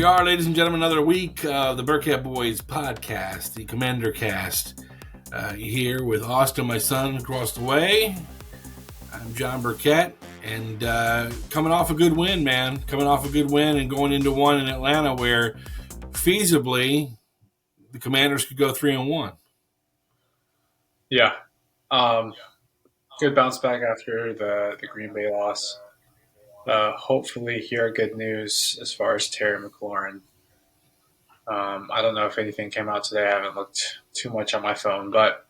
we are, ladies and gentlemen, another week of the Burkhead Boys podcast, the Commander Cast. Here with Austin, my son, across the way. I'm John Burkett, and coming off a good win, man. Coming off a good win and going into one in Atlanta where feasibly the Commanders could go 3-1. Yeah. Good bounce back after the Green Bay loss. Hopefully hear good news as far as Terry McLaurin. I don't know if anything came out today. I haven't looked too much on my phone, but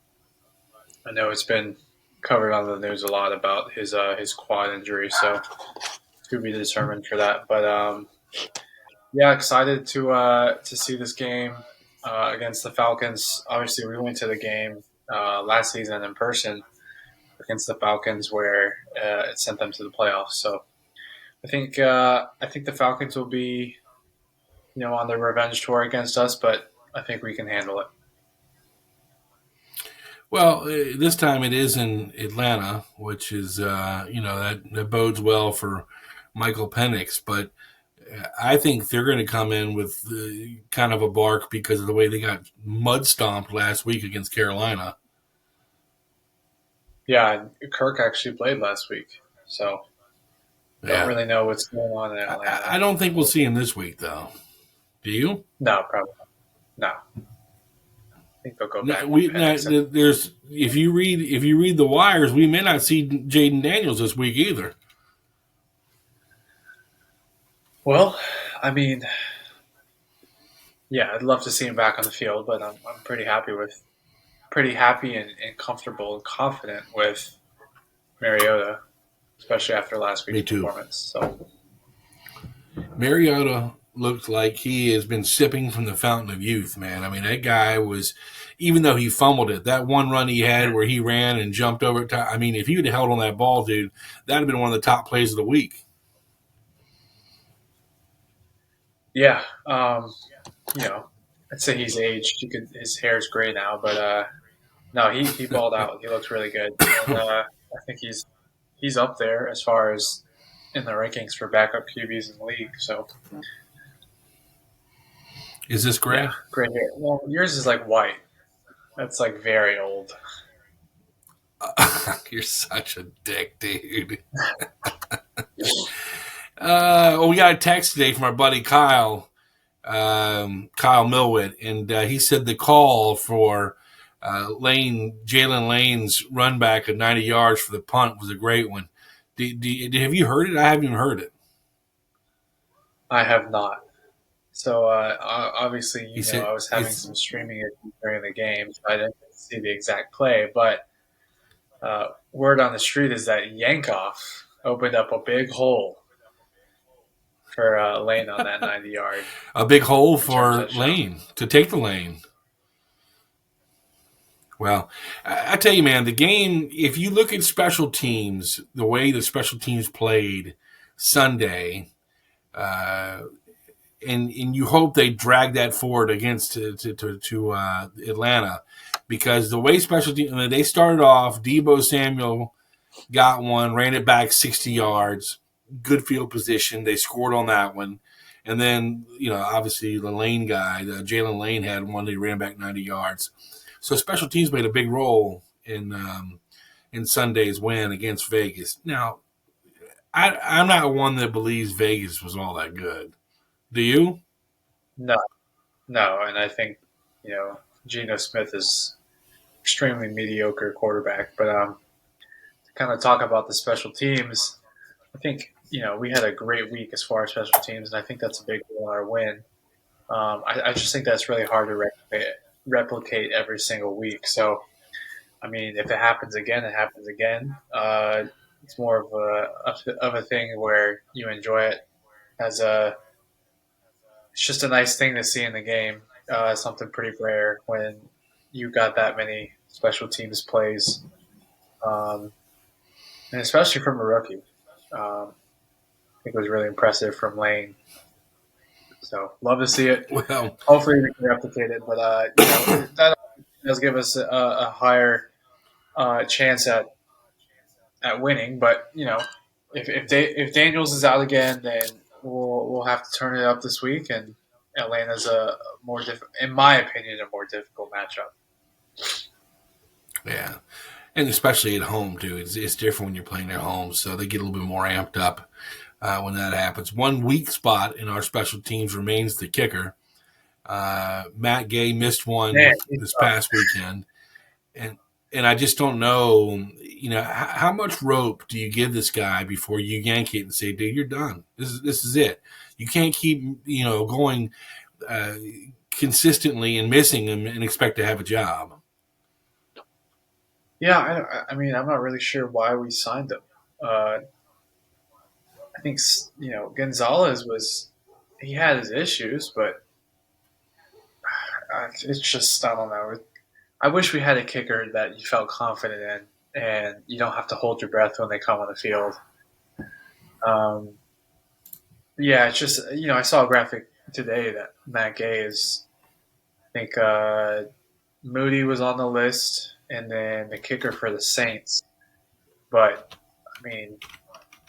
I know it's been covered on the news a lot about his quad injury, so to be determined for that. But yeah, excited to see this game against the Falcons. Obviously, we went to the game last season in person against the Falcons, where it sent them to the playoffs. So I think the Falcons will be, on their revenge tour against us, but I think we can handle it. Well, this time it is in Atlanta, which is, that bodes well for Michael Penix. But I think they're going to come in with kind of a bark because of the way they got mud stomped last week against Carolina. Yeah, Kirk actually played last week, so don't really know what's going on in Atlanta. I don't think we'll see him this week, though. Do you? No, probably not. No. I think they'll go back. There's if you read the wires, we may not see Jaden Daniels this week either. Well, I mean, yeah, I'd love to see him back on the field, but I'm pretty happy and comfortable and confident with Mariota, especially after last week's performance. So Mariota looked like he has been sipping from the fountain of youth, man. I mean, that guy was, even though he fumbled it, that one run he had where he ran and jumped over it. I mean, if he would have held on that ball, dude, that would have been one of the top plays of the week. Yeah. I'd say he's aged. His hair's gray now, but no, he balled out. He looks really good. And, I think he's up there as far as in the rankings for backup QBs in the league. So, is this gray? Yeah, gray hair. Well, yours is like white. That's like very old. You're such a dick, dude. We got a text today from our buddy Kyle Millwit, and he said the call for Jalen Lane's run back of 90 yards for the punt was a great one. Have you heard it? I haven't even heard it. I have not. So obviously, I was having some streaming issues during the game, so I didn't see the exact play. But word on the street is that Yankoff opened up a big hole for Lane on that 90-yard. A big hole for Lane to take the lane. Well, I tell you, man, the game, if you look at special teams, the way the special teams played Sunday, and you hope they drag that forward against to Atlanta, because the way special teams, they started off, Deebo Samuel got one, ran it back 60 yards, good field position. They scored on that one. And then, obviously the Lane guy, Jalen Lane had one, they ran back 90 yards. So special teams played a big role in Sunday's win against Vegas. Now, I'm not one that believes Vegas was all that good. Do you? No, and I think Geno Smith is extremely mediocre quarterback. But to kind of talk about the special teams, I think we had a great week as far as special teams, and I think that's a big deal in our win. I just think that's really hard to replicate every single week. So, I mean, if it happens again, it happens again. It's more of a thing where you enjoy it as it's just a nice thing to see in the game. Something pretty rare when you got that many special teams plays, and especially from a rookie. I think it was really impressive from Lane. So, love to see it. Well, hopefully we can replicate it, but that does give us a higher chance at winning. But if Daniels is out again, then we'll we'll have to turn it up this week, and Atlanta's in my opinion, a more difficult matchup. Yeah. And especially at home, too. It's different when you're playing at home, so they get a little bit more amped up when that happens. One weak spot in our special teams remains the kicker. Matt Gay missed one Man, this past weekend, and I just don't know, how much rope do you give this guy before you yank it and say, dude, you're done. This is it. You can't keep going uh, consistently and missing him and expect to have a job. yeah, I mean, I'm not really sure why we signed him. I think Gonzalez he had his issues, but it's just I don't know. I wish we had a kicker that you felt confident in, and you don't have to hold your breath when they come on the field. Um, yeah, it's just I saw a graphic today that Matt Gay is. I think Moody was on the list, and then the kicker for the Saints. But I mean,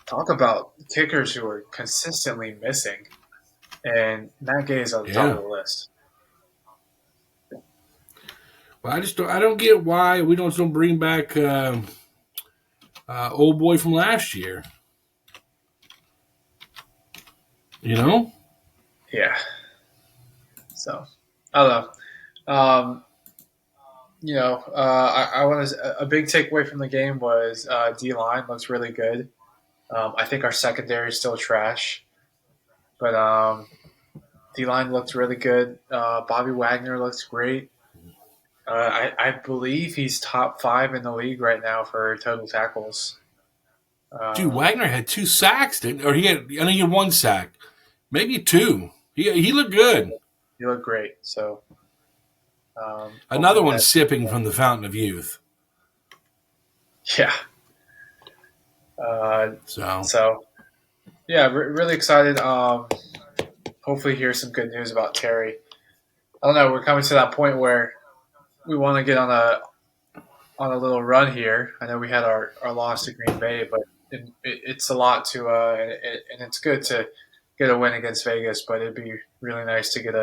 talk about kickers who are consistently missing, and Matt Gay is on the top Yeah. of the list. Well, I don't get why we don't bring back old boy from last year. You know? Yeah. So I don't know. I want a big takeaway from the game was D line looks really good. I think our secondary is still trash, but D line looks really good. Bobby Wagner looks great. I believe he's top 5 in the league right now for total tackles. Dude, Um, Wagner had 2 sacks, didn't? Or I think he had 1 sack, maybe 2. He looked good. he looked great. So Another hopefully one sipping from the fountain of youth. yeah. Uh, So so yeah, really excited. Hopefully, hear some good news about Terry. I don't know. We're coming to that point where we want to get on a little run here. I know we had our loss to Green Bay, but it's a lot to and it's good to get a win against Vegas. But it'd be really nice to get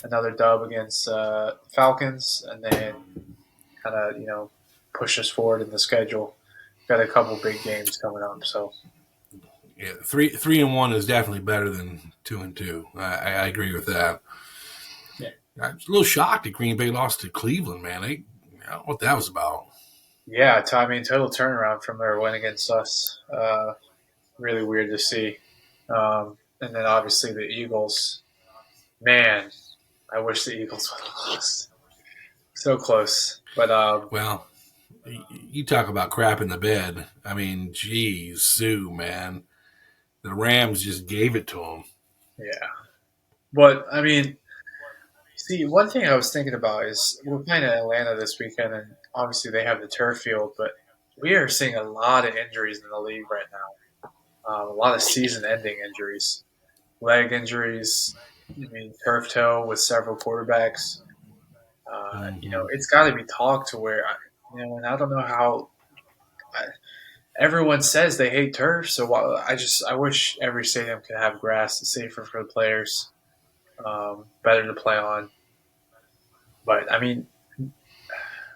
another dub against Falcons, and then kind of push us forward in the schedule. Got a couple big games coming up, so yeah, 3-1 is definitely better than 2-2. I agree with that. yeah, I was a little shocked that Green Bay lost to Cleveland, man. I don't know what that was about. yeah. I mean, total turnaround from their win against us. Really weird to see. And then obviously the Eagles. Man, I wish the Eagles would have lost. So close, but Well, you talk about crap in the bed. I mean, geez, Sue, man. The Rams just gave it to them. yeah. But I mean, see, one thing I was thinking about is we're playing in Atlanta this weekend, and obviously they have the turf field, but we are seeing a lot of injuries in the league right now. A lot of season-ending injuries, leg injuries. I mean, turf toe with several quarterbacks. Mm-hmm. It's got to be talked to where, and I don't know how. Everyone says they hate turf, so I wish every stadium could have grass. It's safer for the players, better to play on. But I mean,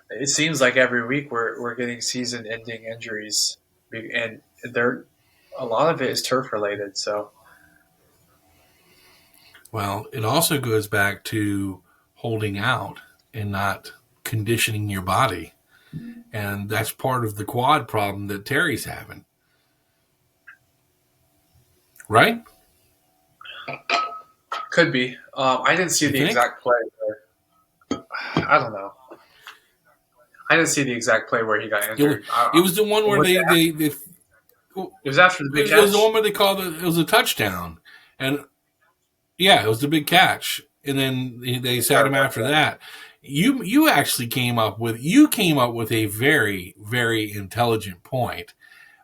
it seems like every week we're getting season-ending injuries, and they're a lot of it is turf related. So Well, it also goes back to holding out and not conditioning your body. And that's part of the quad problem that Terry's having. Right? could be. I didn't see You the think? exact play. I don't know. I didn't see the exact play where he got It was, injured. it was the one where Was it, they it was after the big it was the catch. one where they called it was a touchdown. And yeah, it was the big catch. And then they sat him after that. You actually came up with a very, very intelligent point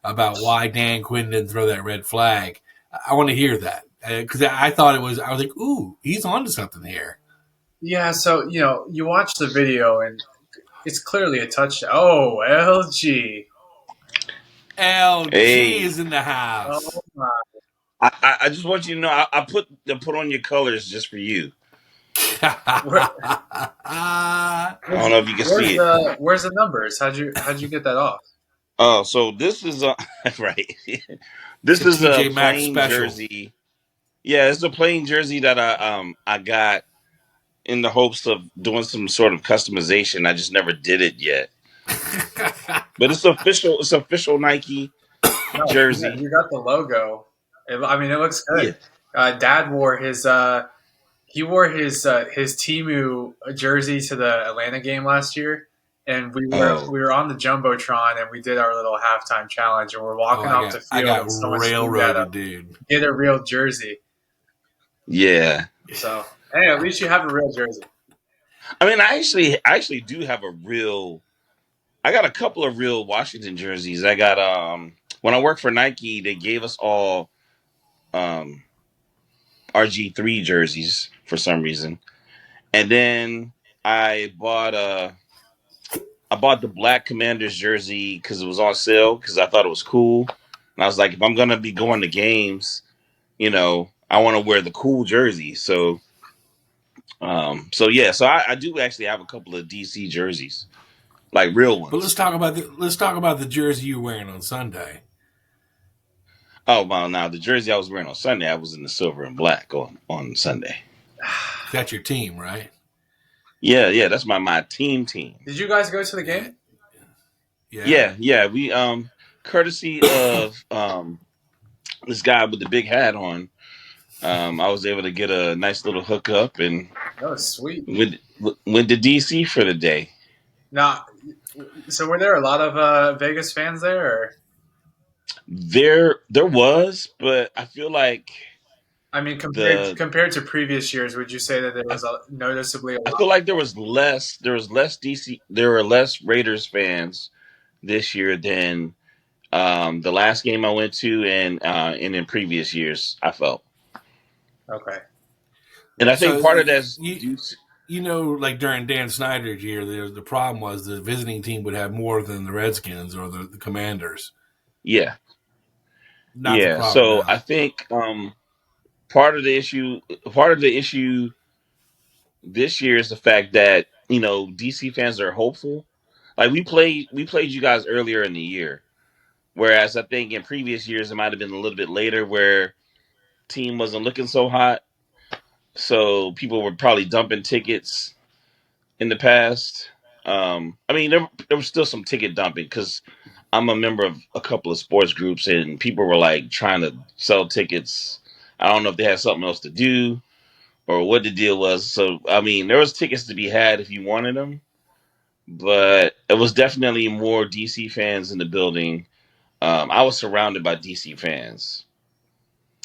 about why Dan Quinn didn't throw that red flag. I want to hear that because I thought it was. I was like, "Ooh, he's onto something here." Yeah, so you watch the video and it's clearly a touchdown. Oh, LG. LG Hey, is in the Oh house. my. I just want you to know I put on your colors just for you. Where, I don't know if you can see it. where's the numbers? How'd you get that off? Oh, so this is a right. It's This a is a TJ Maxx plain special. jersey. Yeah, it's a plain jersey that I got in the hopes of doing some sort of customization. I just never did it yet. But it's official. It's official Nike No, jersey. you got the logo. I mean, it looks good. Yeah. Dad wore his Timu jersey to the Atlanta game last year, and Oh. we were on the jumbotron and we did our little halftime challenge, and we're Oh, walking off the I field, got and someone screamed at railroaded, him, dude. "Get a real jersey!" Yeah. So hey, at least you have a real jersey. I mean, I actually do have a real. I got a couple of real Washington jerseys. I got when I worked for Nike, they gave us all um RG3 jerseys for some reason. And then I bought I bought the Black Commanders jersey because it was on sale because I thought it was cool. And I was like, if I'm gonna be going to games, I want to wear the cool jersey. So yeah, so I do actually have a couple of DC jerseys, like real But ones. let's talk about the jersey you're wearing on Sunday. Oh well, now the jersey I was wearing on Sunday, I was in the silver and black on Sunday. That's your team, right? Yeah, yeah, that's my team. Did you guys go to the Yeah, game? yeah. Yeah, yeah, we courtesy of this guy with the big hat on, I was able to get a nice little hookup and That was sweet. went to DC for the day. Now, so were there a lot of Vegas fans there? Or? There was, but I feel like I mean, the compared to previous years, would you say that there I, was noticeably a I lot feel like more? there was less DC there were less Raiders fans this year than the last game I went to and in previous years I felt. Okay. And Yeah. I think So part of that's you due to, like during Dan Snyder's year, the problem was the visiting team would have more than the Redskins or the Commanders. yeah. Not the Yeah. problem So I now. think part of the issue this year is the fact that DC fans are hopeful. Like we played you guys earlier in the year, whereas I think in previous years it might have been a little bit later where team wasn't looking so hot, so people were probably dumping tickets in the past. I mean there was still some ticket dumping because I'm a member of a couple of sports groups and people were like trying to sell tickets. I don't know if they had something else to do or what the deal was. So I mean, there was tickets to be had if you wanted them, but it was definitely more DC fans in the building. I was surrounded by DC fans.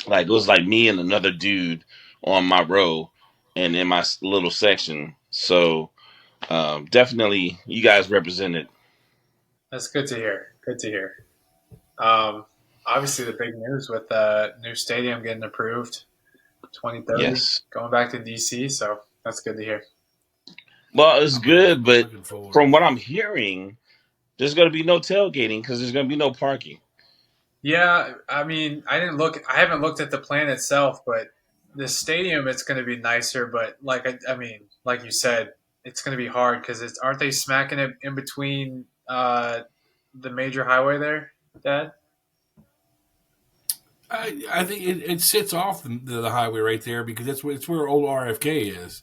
Like it was like me and another dude on my row and in my little section. So definitely, you guys represented. That's good to hear. Good to hear. Obviously, the big news with the new stadium getting approved, 2030, Yes. going back to DC. So that's good to hear. Well, it's good, I'm but looking forward. from what I'm hearing, there's going to be no tailgating because there's going to be no parking. Yeah, I mean, I didn't look. I haven't looked at the plan itself, but the stadium it's going to be nicer. But I mean, like you said, it's going to be hard because it's aren't they smacking it in between the major highway there, Dad? I think it sits off the highway right there because it's where old RFK is.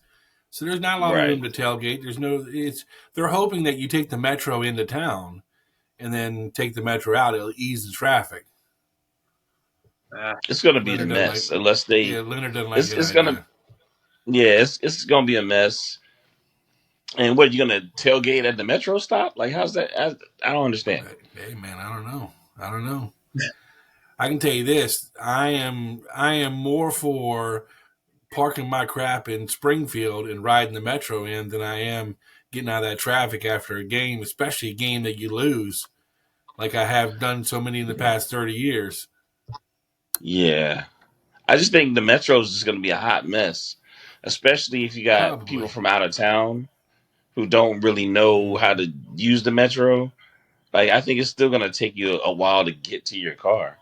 So there's not a lot of room Right. to tailgate. There's no. It's they're hoping that you take the metro into town and then take the metro out. It'll ease the traffic. Ah, It's going to be a Leonard doesn't like. mess unless they. Yeah, Leonard doesn't like that It's going to. idea. Yeah, it's going to be a mess. And what, you going to tailgate at the metro stop? Like, how's that? I don't understand. Hey man, I don't know. I don't know. I can tell you this: I am more for parking my crap in Springfield and riding the metro in than I am getting out of that traffic after a game, especially a game that you lose, like I have done so many in the past 30 years. Yeah. I just think the metro is just going to be a hot mess, especially if you got people Probably. from out of town who don't really know how Mm-hmm. to use the metro. Like, I think it's still going to take you a while to get to your car.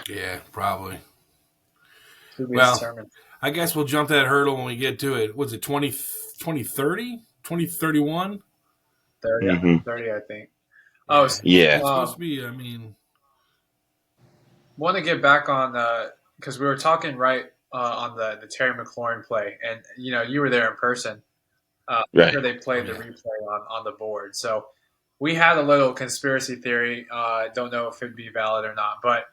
Yeah, probably. To be Well, determined. I guess we'll jump that hurdle when we get to it. Was it 2030? 2031? 30, Hmm. 30, I think. Oh, Yeah. Yeah. It's supposed to be, I mean, want to get back on because we were talking right on the Terry McLaurin play, and you were there in person. Right. Sure they oh, played the yeah. replay on the board. So we had a little conspiracy theory. Don't know if it'd be valid or not, but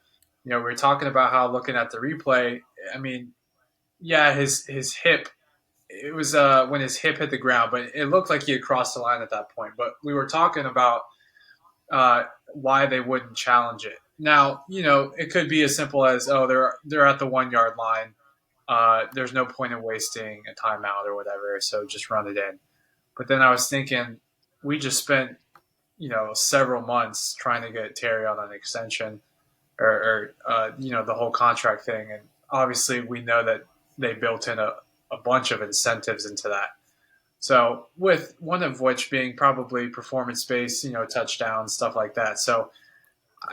we were talking about how looking at the replay. I mean, yeah, his hip. It was when his hip hit the ground, but it looked like he had crossed the line at that point. But we were talking about why they wouldn't challenge it. Now, it could be as simple as, oh, they're at the 1 yard line. There's no point in wasting a timeout or whatever, so just run it in. But then I was thinking, we just spent several months trying to get Terry on an extension, or the whole contract thing, and obviously we know that they built in a bunch of incentives into that. So with one of which being probably performance based, touchdowns, stuff like that. So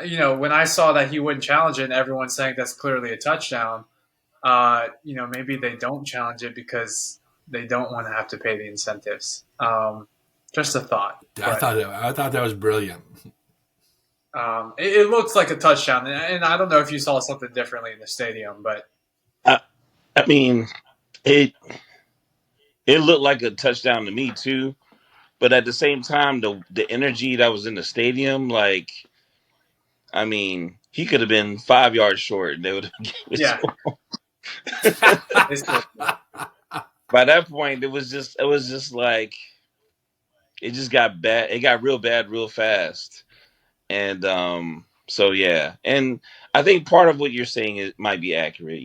when I saw that he wouldn't challenge it, and everyone's saying that's clearly a touchdown, maybe they don't challenge it because they don't want to have to pay the incentives. Just a thought, but I thought that was brilliant. it looks like a touchdown, and I don't know if you saw something differently in the stadium, but I, I mean, it it looked like a touchdown to me too. But at the same time, the energy that was in the stadium, like, I mean, he could have been 5 yards short, and they would have given it yeah, to they still him. By that point, it was just like it just got bad. It got real bad real fast, and so yeah, and I think part of what you're saying it might be accurate.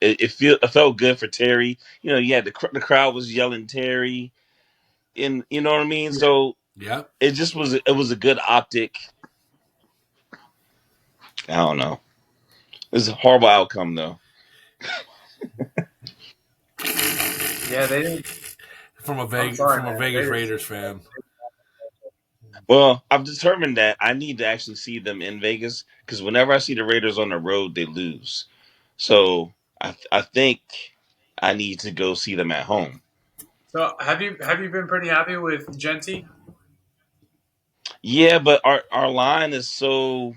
It felt good for Terry. You had the crowd was yelling Terry, and you know what I mean. yeah. So Yep. it was a good optic. I don't know. It's a horrible outcome though. Yeah, they didn't. I'm sorry, From a man. Vegas Raiders fan. Well, I've determined that I need to actually see them in Vegas because whenever I see the Raiders on the road, they lose. So I think I need to go see them at home. So have you been pretty happy with Genty? Yeah, but our line is so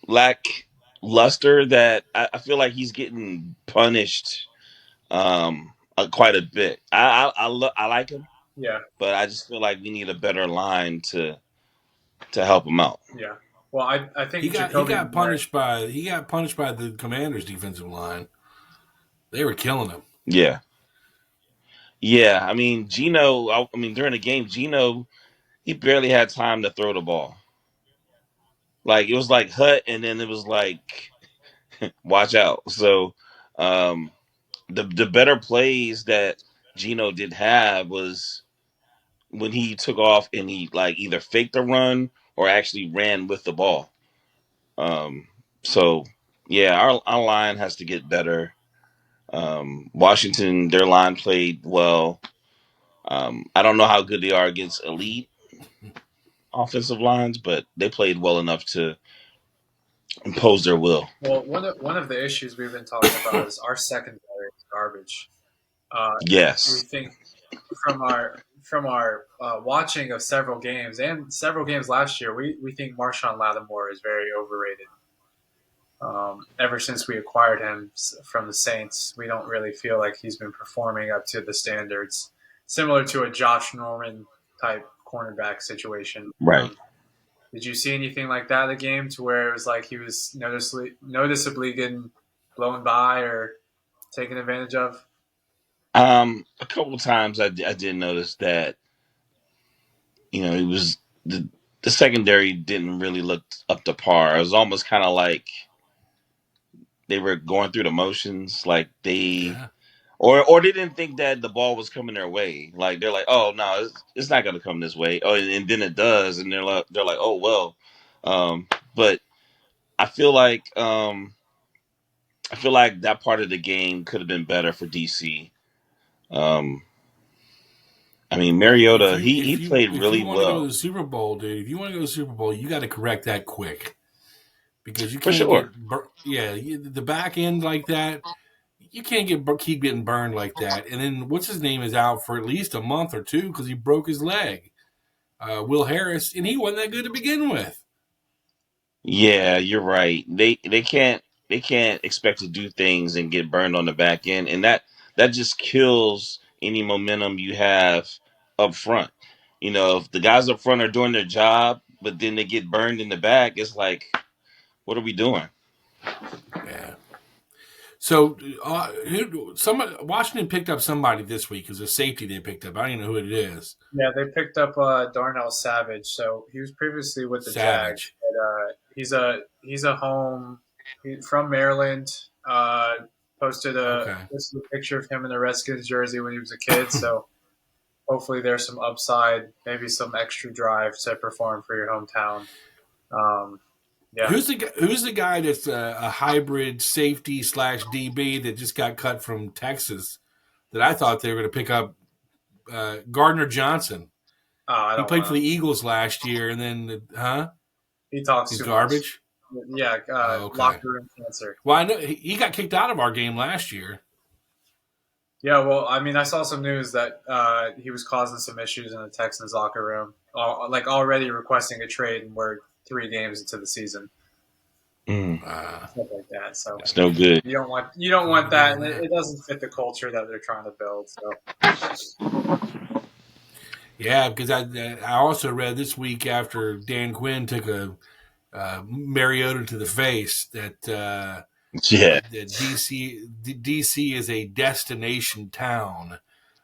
lackluster that I feel like he's getting punished quite a bit. I like him, Yeah, but I just feel like we need a better line to help him out. yeah. Well, I think He Jacoby got Myers. punished by the Commanders' defensive line. They were killing him. Yeah, yeah. I mean, Gino. I mean, during the game, Gino he barely had time to throw the ball. Like it was like Hut, and then it was like watch out. So um, the better plays that Gino did have was when he took off and he like either faked a run or actually ran with the ball. Um, so yeah, our line has to get better. Washington, their line played well. I don't know how good they are against elite offensive lines, but they played well enough to impose their will. Well, one of the issues we've been talking about is our secondary is garbage. We Yes, think from our watching of several games and several games last year, we think Marshawn Lattimore is very overrated. Ever since we acquired him from the Saints, we don't really feel like he's been performing up to the standards, similar to a Josh Norman type cornerback situation. right. Did you see anything like that in the game to where it was like he was noticeably getting blown by or taken advantage of? A couple of times I did notice that it was the secondary didn't really look up to par. It was almost kind of like they were going through the motions, like they Yeah. or they didn't think that the ball was coming their way. Like they're like, oh no, it's not going to come this way. Oh, and then it does, and they're like, oh well. But I feel like I feel like that part of the game could have been better for DC. Um, I mean, Mariota, he played if you really want to go to well. the Super Bowl, dude, if you want to go to the Super Bowl, you got to correct that quick because you for can't sure. the back end like that. You can't keep getting burned like that. And then what's his name is out for at least a month or two because he broke his leg. Will Harris, and he wasn't that good to begin with. Yeah, you're right. They can't expect to do things and get burned on the back end, and that just kills any momentum you have up front. You know, if the guys up front are doing their job, but then they get burned in the back, it's like, what are we doing? Yeah. So, Washington picked up somebody this week as a safety. They picked up. I don't even know who it is. Yeah, they picked up Darnell Savage. So he was previously with the Jags, Savage. but he's a home. He's from Maryland. Okay. Posted a picture of him in the Redskins jersey when he was a kid. So hopefully there's some upside, maybe some extra drive to perform for your hometown. Um, yeah. Who's the guy that's a hybrid safety slash DB that just got cut from Texas? That I thought they were going to pick up Gardner Johnson. I He don't played want for the him. Eagles last year, and then He talks he's too much. garbage. Yeah, Oh, okay. locker room cancer. Well, I know he got kicked out of our game last year. Yeah, well, I mean, I saw some news that he was causing some issues in the Texans locker room, like already requesting a trade, and we're 3 games into the season, Mm, stuff like that. So it's no good. you don't want Can't be that, doing and it, that. it doesn't fit the culture that they're trying to build. So Yeah, because I also read this week after Dan Quinn took a Mariota to the face Yeah. that DC is a destination town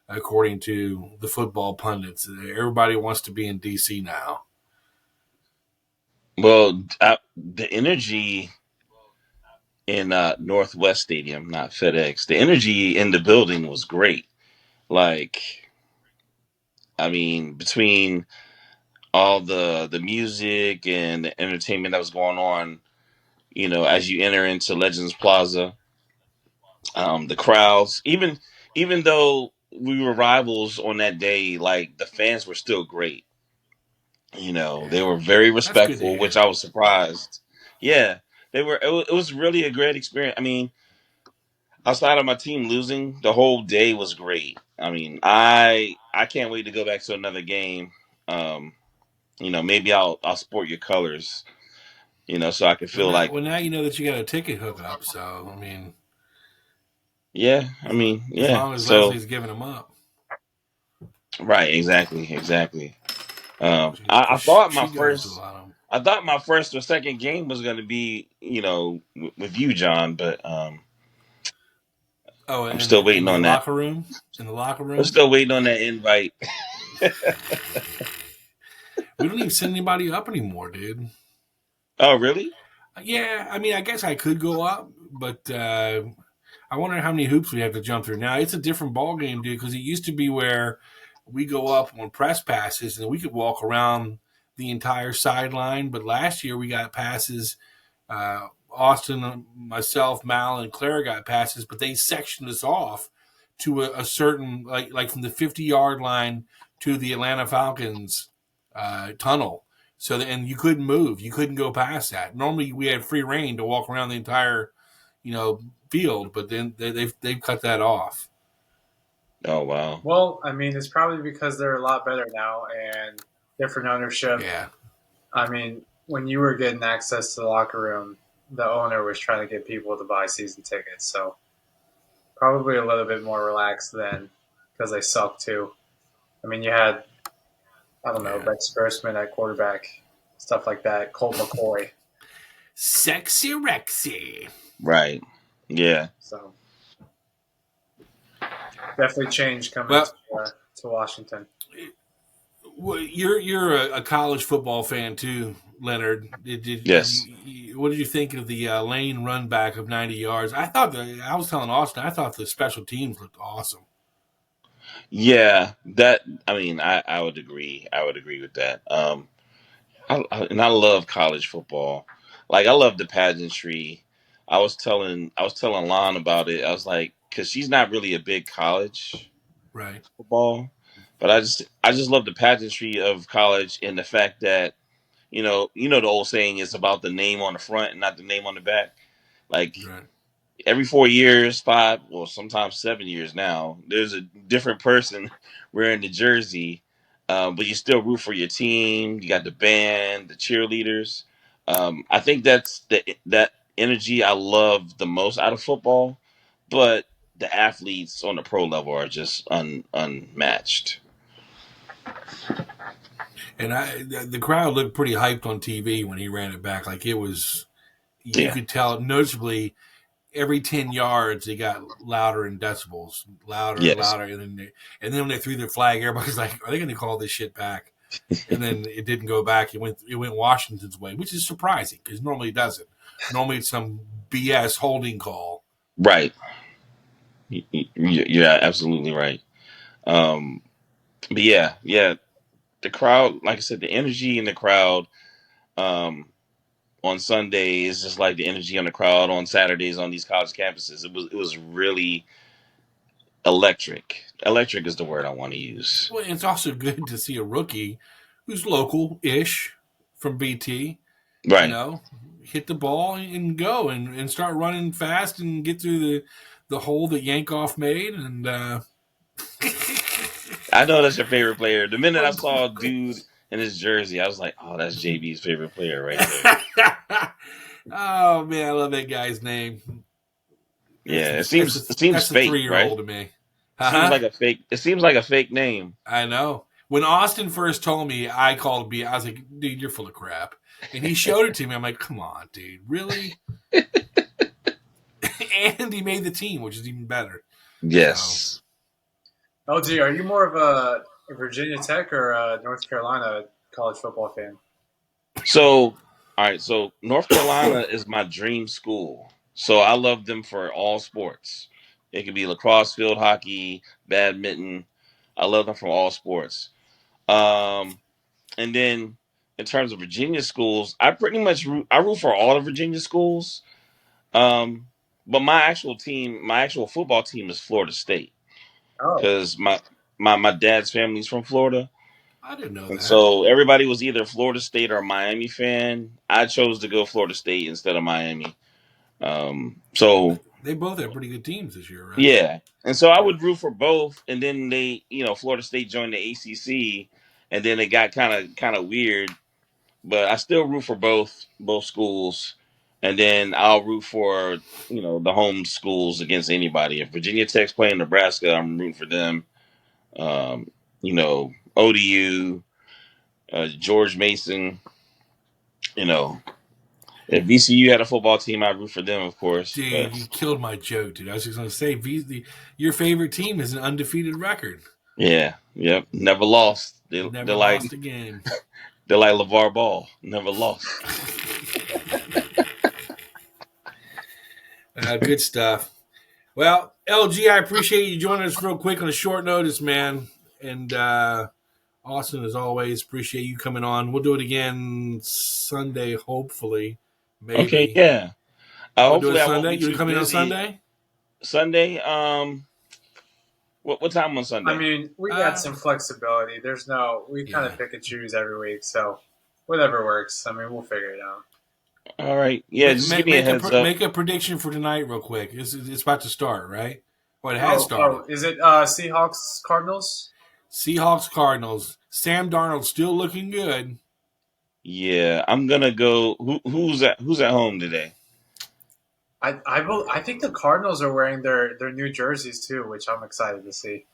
according to the football pundits. Everybody wants to be in DC now. Well, the energy in Northwest Stadium, not FedEx, the energy in the building was great. Like, I mean, between all the music and the entertainment that was going on, you know, as you enter into Legends Plaza, the crowds, even though we were rivals on that day, like the fans were still great. You know, they Yeah, were very that's good to respectful, which hear. I was surprised. Yeah, they were. It was really a great experience. I mean, outside of my team losing, the whole day was great. I mean, I can't wait to go back to another game. Um, you know, maybe I'll sport your colors. You know, so I can feel like, Well, now you know that you got a ticket hookup. So I mean, yeah. I mean, as yeah. long as So Leslie's giving them up, right, exactly, exactly. I because thought she goes to a lot of them. I thought my first or second game was going to be, you know, with you, John, but Oh, I'm and still in waiting the on that. locker room, in the locker I'm room, still waiting on that invite. we don't even send anybody up anymore, dude. Oh, really? Yeah, I mean, I guess I could go up, but I wonder how many hoops we have to jump through. Now it's a different ball game, dude, because it used to be where we go up on press passes and we could walk around the entire sideline. But last year we got passes. Austin, myself, Mal, and Claire got passes, but they sectioned us off to a certain like from the 50-yard line to the Atlanta Falcons tunnel. So and you couldn't move, you couldn't go past that. Normally we had free reign to walk around the entire field, but then they've cut that off. Oh, wow. well, I mean, it's probably because they're a lot better now and different ownership. Yeah, I mean, when you were getting access to the locker room, the owner was trying to get people to buy season tickets. So probably a little bit more relaxed then because they suck too. I mean, you had, I don't know, yeah. Rex Grossman at quarterback, stuff like that, Colt McCoy. Sexy Rexy. Right. Yeah. So definitely change coming Well, to Washington. you're a college football fan too, Leonard. Yes. What did you think of the lane run back of 90 yards? I was telling Austin, I thought the special teams looked awesome. Yeah. That. I mean, I would agree. I would agree with that. And I love college football. Like I love the pageantry. I was telling Lon about it. I was like, because she's not really a big college Right. football, but I just love the pageantry of college and the fact that The old saying is about the name on the front and not the name on the back. Like Right. every 4 years, 5, well, sometimes 7 years now, there's a different person wearing the jersey, but you still root for your team. You got the band, the cheerleaders. I think that's that energy I love the most out of football, but the athletes on the pro level are just unmatched. And the crowd looked pretty hyped on TV when he ran it back. Like it was, you Yeah. could tell noticeably every 10 yards they got louder in decibels, louder and Yes. louder. And then when they threw their flag, everybody's like, "Are they going to call this shit back?" And then it didn't go back. It went Washington's way, which is surprising because normally it doesn't. Normally it's some BS holding call. Right. You're absolutely right. Um, but yeah, the crowd, like I said, the energy in the crowd um, on Sunday is just like the energy on the crowd on Saturdays on these college campuses. It was really electric. Electric is the word I want to use. Well, it's also good to see a rookie who's local-ish from BT, Right. hit the ball and go and start running fast and get through the hole that Yankoff made. And I know that's your favorite player. The minute I of saw a dude course. in his jersey, I was like, "Oh, that's JB's favorite player right there." Oh man, I love that guy's name. That's Yeah, a, it that's seems a, it seems that's a fake, right? 3-year-old to me. Seems Huh? like a fake. It seems like a fake name. I know. When Austin first told me, I called B. I was like, "Dude, you're full of crap." And he showed it to me. I'm like, "Come on, dude, really?" And he made the team, which is even better. So Yes. LG, are you more of a Virginia Tech or a North Carolina college football fan? So, all right. So, North Carolina is my dream school. So, I love them for all sports. It could be lacrosse, field hockey, badminton. I love them for all sports. Um, and then in terms of Virginia schools, I pretty much root for all the Virginia schools. Um, but my actual football team is Florida State Oh, because my dad's family's from Florida. I didn't know And that. so everybody was either Florida State or Miami fan. I chose to go Florida State instead of Miami. Well, So they both have pretty good teams this year, right? yeah, and so I Yeah. would root for both. And then Florida State joined the ACC, and then it got kind of weird. But I still root for both schools, and then I'll root for the home schools against anybody. If Virginia Tech's playing Nebraska, I'm rooting for them. ODU, George Mason. You know, If VCU had a football team, I'd root for them, of course. Dude, But you killed my joke, dude. I was just going to say, your favorite team is an undefeated record. yeah, yep, never lost. Never lost a game. They're like LeVar Ball, never lost. Good stuff. Well, LG, I appreciate you joining us real quick on a short notice, man. And Austin, as always, appreciate you coming on. We'll do it again Sunday, hopefully, Okay, maybe. yeah. We'll do it Hopefully, I won't Sunday. be You too come in on busy Sunday? Sunday. What time on I Sunday? mean, we got some flexibility. We kind Yeah. of pick and choose every week, so whatever works. I mean, we'll figure it out. All right, yeah. Make, Just give make, me a make heads a up. make a prediction for tonight, real quick. It's about to start, right? Well, it has started. Oh, is it Seahawks Cardinals? Seahawks Cardinals. Sam Darnold still looking good. Yeah, I'm gonna go. Who's at home today? I think the Cardinals are wearing their new jerseys too, which I'm excited to see.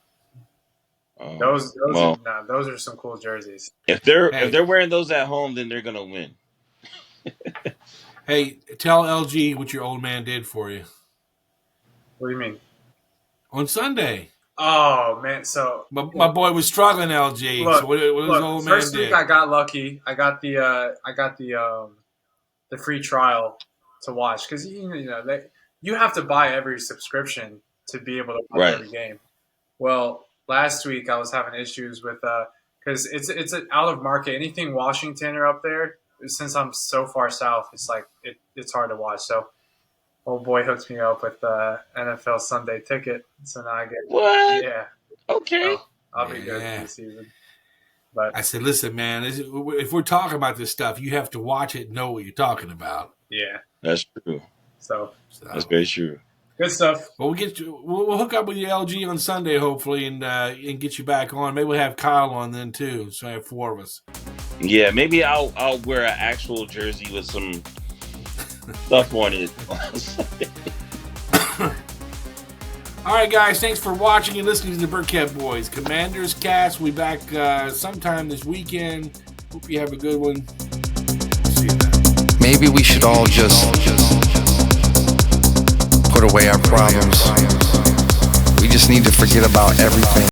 Well, Those are some cool jerseys. if Hey, they're wearing those at home, then they're gonna win. hey, tell LG what your old man did for you What do you mean? on Sunday. Oh man, so My boy was struggling, LG. So look, what his look. old man First week I did? got lucky. I got the free trial to watch because you have to buy every subscription to be able to watch Right. every game. Well, last week I was having issues with because it's an out of market. Anything Washington or up there, since I'm so far south, it's like it's hard to watch. So old boy hooked me up with the NFL Sunday ticket, so now I get What? yeah. Okay. So I'll be good for Yeah. the season. But I said, listen, man, if we're talking about this stuff, you have to watch it and know what you're talking about. yeah, That's true. so That's very true. good stuff. Well, we'll hook up with you LG on Sunday hopefully, and get you back on. Maybe we'll have Kyle on then too, so I have 4 of us. Yeah, maybe I'll wear an actual jersey with some stuff on it. All right, guys, thanks for watching and listening to the Burkhead Boys. Commanders Cast, we'll be back sometime this weekend. Hope you have a good one. See you then. Maybe we should all just put away our problems. We just need to forget about everything